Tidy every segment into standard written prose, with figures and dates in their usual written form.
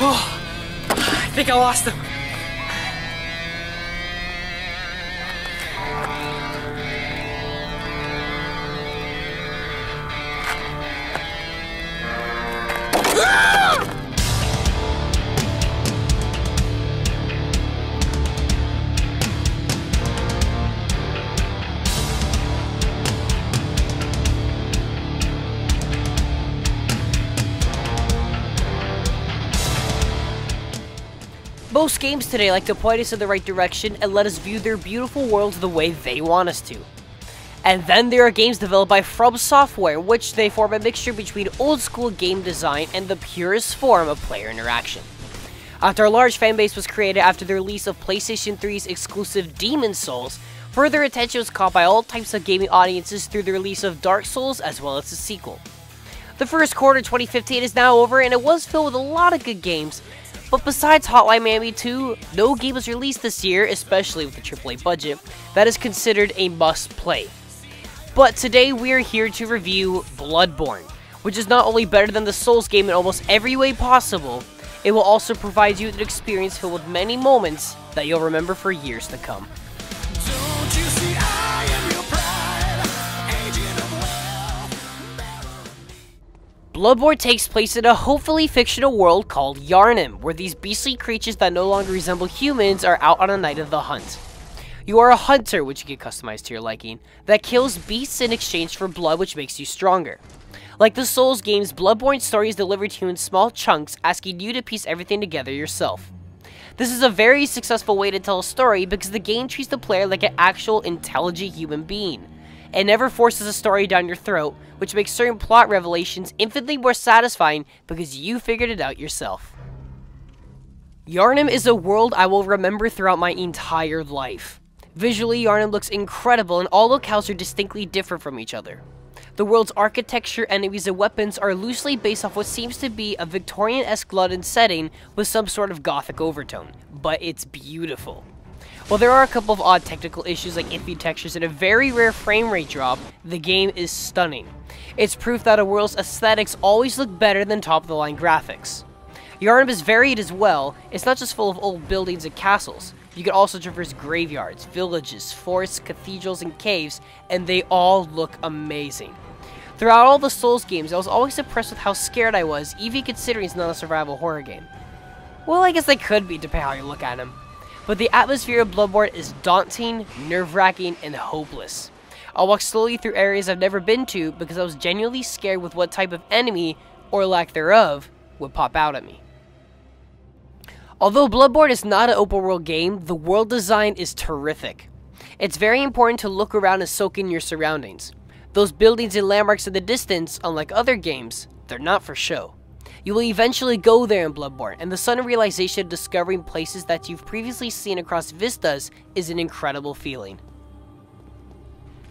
Oh, I think I lost him. Most games today like to point us in the right direction and let us view their beautiful worlds the way they want us to. And then there are games developed by From Software, which they form a mixture between old school game design and the purest form of player interaction. After a large fanbase was created after the release of PlayStation 3's exclusive Demon's Souls, further attention was caught by all types of gaming audiences through the release of Dark Souls as well as the sequel. The first quarter 2015 is now over and it was filled with a lot of good games. But besides Hotline Miami 2, no game was released this year, especially with the AAA budget, that is considered a must-play. But today we are here to review Bloodborne, which is not only better than the Souls game in almost every way possible, it will also provide you with an experience filled with many moments that you'll remember for years to come. Don't you see I am your pride, agent of Bloodborne takes place in a hopefully fictional world called Yharnam, where these beastly creatures that no longer resemble humans are out on a night of the hunt. You are a hunter, which you can customize to your liking, that kills beasts in exchange for blood, which makes you stronger. Like the Souls games, Bloodborne's story is delivered to you in small chunks, asking you to piece everything together yourself. This is a very successful way to tell a story because the game treats the player like an actual intelligent human being. It never forces a story down your throat, which makes certain plot revelations infinitely more satisfying because you figured it out yourself. Yharnam is a world I will remember throughout my entire life. Visually, Yharnam looks incredible and all locales are distinctly different from each other. The world's architecture, enemies, and weapons are loosely based off what seems to be a Victorian-esque London setting with some sort of gothic overtone, but it's beautiful. While there are a couple of odd technical issues like iffy textures and a very rare frame rate drop, the game is stunning. It's proof that a world's aesthetics always look better than top-of-the-line graphics. Yharnam is varied as well. It's not just full of old buildings and castles. You can also traverse graveyards, villages, forests, cathedrals, and caves, and they all look amazing. Throughout all the Souls games, I was always impressed with how scared I was, even considering it's not a survival horror game. Well, I guess they could be, depending on how you look at them. But the atmosphere of Bloodborne is daunting, nerve-wracking, and hopeless. I'll walk slowly through areas I've never been to because I was genuinely scared with what type of enemy, or lack thereof, would pop out at me. Although Bloodborne is not an open-world game, the world design is terrific. It's very important to look around and soak in your surroundings. Those buildings and landmarks in the distance, unlike other games, they're not for show. You will eventually go there in Bloodborne, and the sudden realization of discovering places that you've previously seen across vistas is an incredible feeling.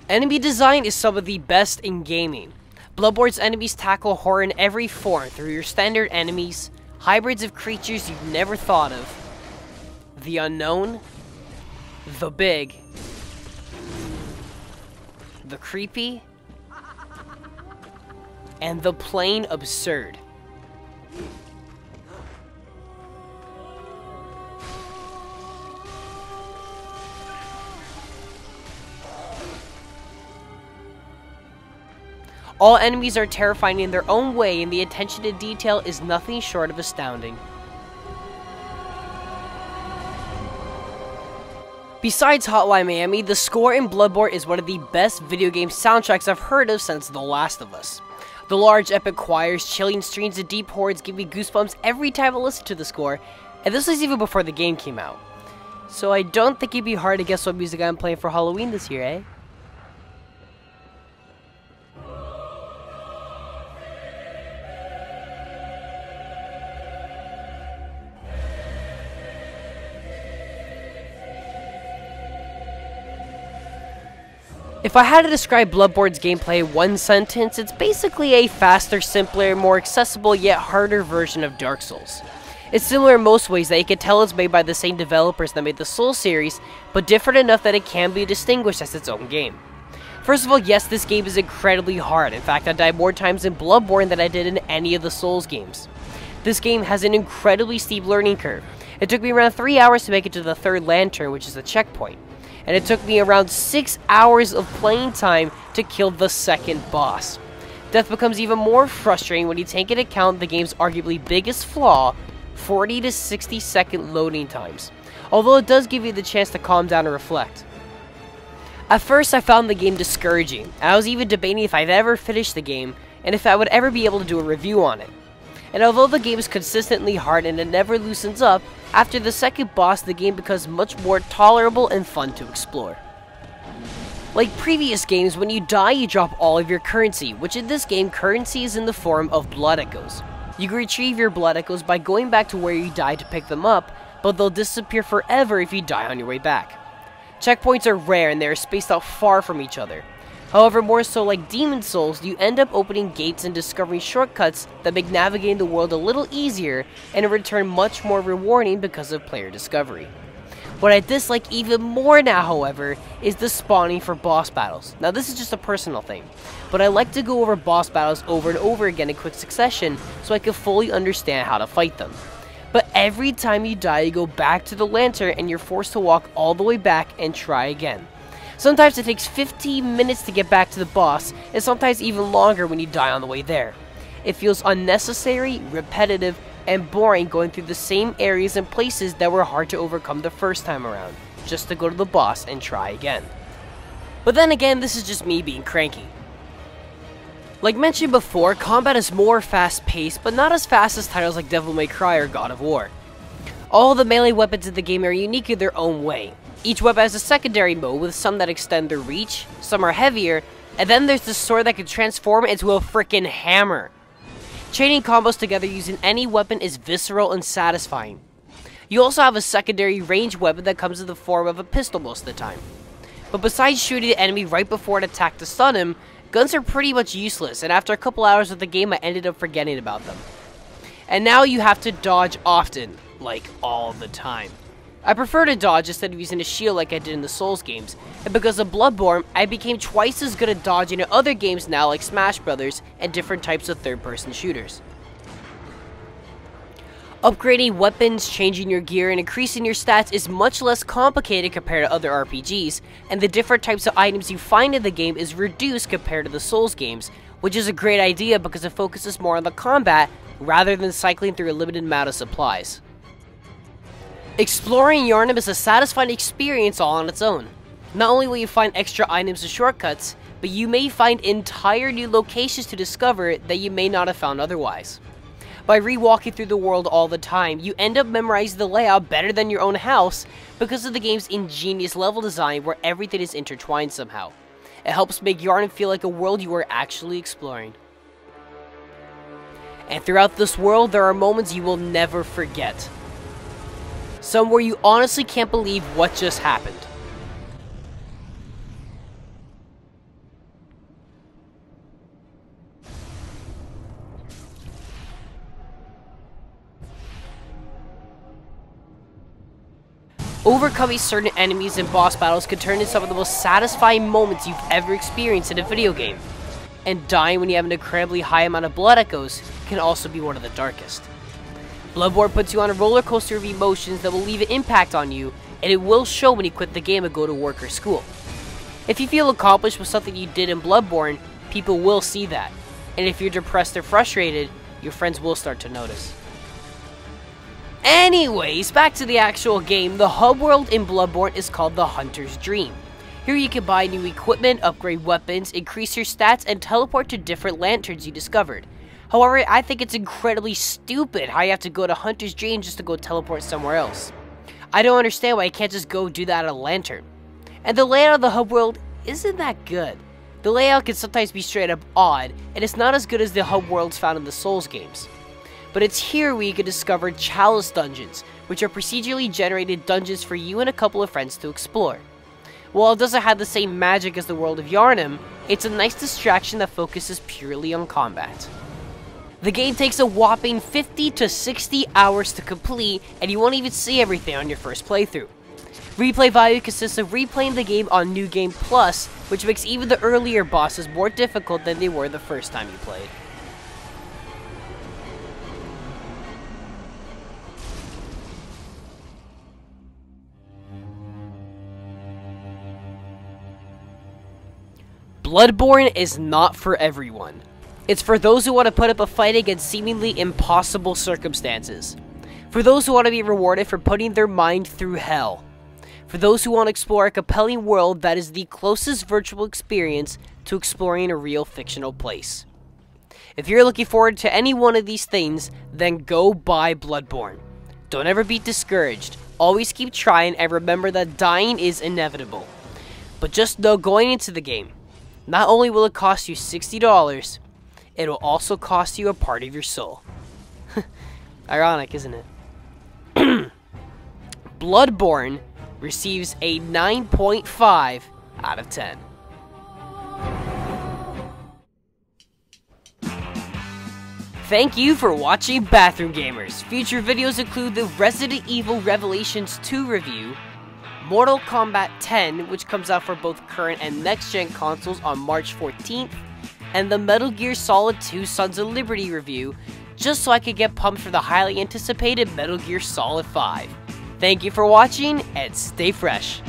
Enemy design is some of the best in gaming. Bloodborne's enemies tackle horror in every form through your standard enemies, hybrids of creatures you've never thought of, the unknown, the big, the creepy, and the plain absurd. All enemies are terrifying in their own way, and the attention to detail is nothing short of astounding. Besides Hotline Miami, the score in Bloodborne is one of the best video game soundtracks I've heard of since The Last of Us. The large epic choirs, chilling streams, and deep hordes give me goosebumps every time I listen to the score, and this was even before the game came out. So I don't think it'd be hard to guess what music I'm playing for Halloween this year, eh? If I had to describe Bloodborne's gameplay in one sentence, it's basically a faster, simpler, more accessible yet harder version of Dark Souls. It's similar in most ways that you can tell it's made by the same developers that made the Souls series, but different enough that it can be distinguished as its own game. First of all, yes, this game is incredibly hard. In fact, I died more times in Bloodborne than I did in any of the Souls games. This game has an incredibly steep learning curve. It took me around 3 hours to make it to the third lantern, which is the checkpoint. And it took me around 6 hours of playing time to kill the second boss. Death becomes even more frustrating when you take into account the game's arguably biggest flaw, 40 to 60 second loading times, although it does give you the chance to calm down and reflect. At first I found the game discouraging, and I was even debating if I'd ever finish the game, and if I would ever be able to do a review on it. And although the game is consistently hard and it never loosens up, after the second boss the game becomes much more tolerable and fun to explore. Like previous games, when you die you drop all of your currency, which in this game currency is in the form of blood echoes. You can retrieve your blood echoes by going back to where you died to pick them up, but they'll disappear forever if you die on your way back. Checkpoints are rare and they are spaced out far from each other. However, more so like Demon Souls, you end up opening gates and discovering shortcuts that make navigating the world a little easier and in return much more rewarding because of player discovery. What I dislike even more now, however, is the spawning for boss battles. Now this is just a personal thing, but I like to go over boss battles over and over again in quick succession so I can fully understand how to fight them. But every time you die you go back to the lantern and you're forced to walk all the way back and try again. Sometimes it takes 15 minutes to get back to the boss, and sometimes even longer when you die on the way there. It feels unnecessary, repetitive, and boring going through the same areas and places that were hard to overcome the first time around, just to go to the boss and try again. But then again, this is just me being cranky. Like mentioned before, combat is more fast-paced, but not as fast as titles like Devil May Cry or God of War. All the melee weapons in the game are unique in their own way. Each weapon has a secondary mode with some that extend their reach, some are heavier, and then there's the sword that can transform into a frickin' hammer. Chaining combos together using any weapon is visceral and satisfying. You also have a secondary ranged weapon that comes in the form of a pistol most of the time. But besides shooting the enemy right before an attack to stun him, guns are pretty much useless, and after a couple hours of the game I ended up forgetting about them. And now you have to dodge often, like all the time. I prefer to dodge instead of using a shield like I did in the Souls games, and because of Bloodborne, I became twice as good at dodging in other games now like Smash Brothers and different types of third-person shooters. Upgrading weapons, changing your gear, and increasing your stats is much less complicated compared to other RPGs, and the different types of items you find in the game is reduced compared to the Souls games, which is a great idea because it focuses more on the combat rather than cycling through a limited amount of supplies. Exploring Yharnam is a satisfying experience all on its own. Not only will you find extra items and shortcuts, but you may find entire new locations to discover that you may not have found otherwise. By re-walking through the world all the time, you end up memorizing the layout better than your own house because of the game's ingenious level design where everything is intertwined somehow. It helps make Yharnam feel like a world you are actually exploring. And throughout this world, there are moments you will never forget. Some where you honestly can't believe what just happened. Overcoming certain enemies and boss battles can turn into some of the most satisfying moments you've ever experienced in a video game. And dying when you have an incredibly high amount of blood echoes can also be one of the darkest. Bloodborne puts you on a roller coaster of emotions that will leave an impact on you, and it will show when you quit the game and go to work or school. If you feel accomplished with something you did in Bloodborne, people will see that. And if you're depressed or frustrated, your friends will start to notice. Anyways, back to the actual game, the hub world in Bloodborne is called the Hunter's Dream. Here you can buy new equipment, upgrade weapons, increase your stats, and teleport to different lanterns you discovered. However, I think it's incredibly stupid how you have to go to Hunter's Dream just to go teleport somewhere else. I don't understand why you can't just go do that at a lantern. And the layout of the hub world isn't that good. The layout can sometimes be straight up odd, and it's not as good as the hub worlds found in the Souls games. But it's here where you can discover Chalice dungeons, which are procedurally generated dungeons for you and a couple of friends to explore. While it doesn't have the same magic as the world of Yharnam, it's a nice distraction that focuses purely on combat. The game takes a whopping 50 to 60 hours to complete, and you won't even see everything on your first playthrough. Replay value consists of replaying the game on New Game Plus, which makes even the earlier bosses more difficult than they were the first time you played. Bloodborne is not for everyone. It's for those who want to put up a fight against seemingly impossible circumstances. For those who want to be rewarded for putting their mind through hell. For those who want to explore a compelling world that is the closest virtual experience to exploring a real fictional place. If you're looking forward to any one of these things, then go buy Bloodborne. Don't ever be discouraged. Always keep trying and remember that dying is inevitable. But just know going into the game, not only will it cost you $60, it will also cost you a part of your soul. Ironic, isn't it? Bloodborne receives a 9.5 out of 10. Thank you for watching Bathroom Gamers. Future videos include the Resident Evil Revelations 2 review, Mortal Kombat 10, which comes out for both current and next-gen consoles on March 14th, and the Metal Gear Solid 2 Sons of Liberty review, just so I could get pumped for the highly anticipated Metal Gear Solid 5. Thank you for watching, and stay fresh.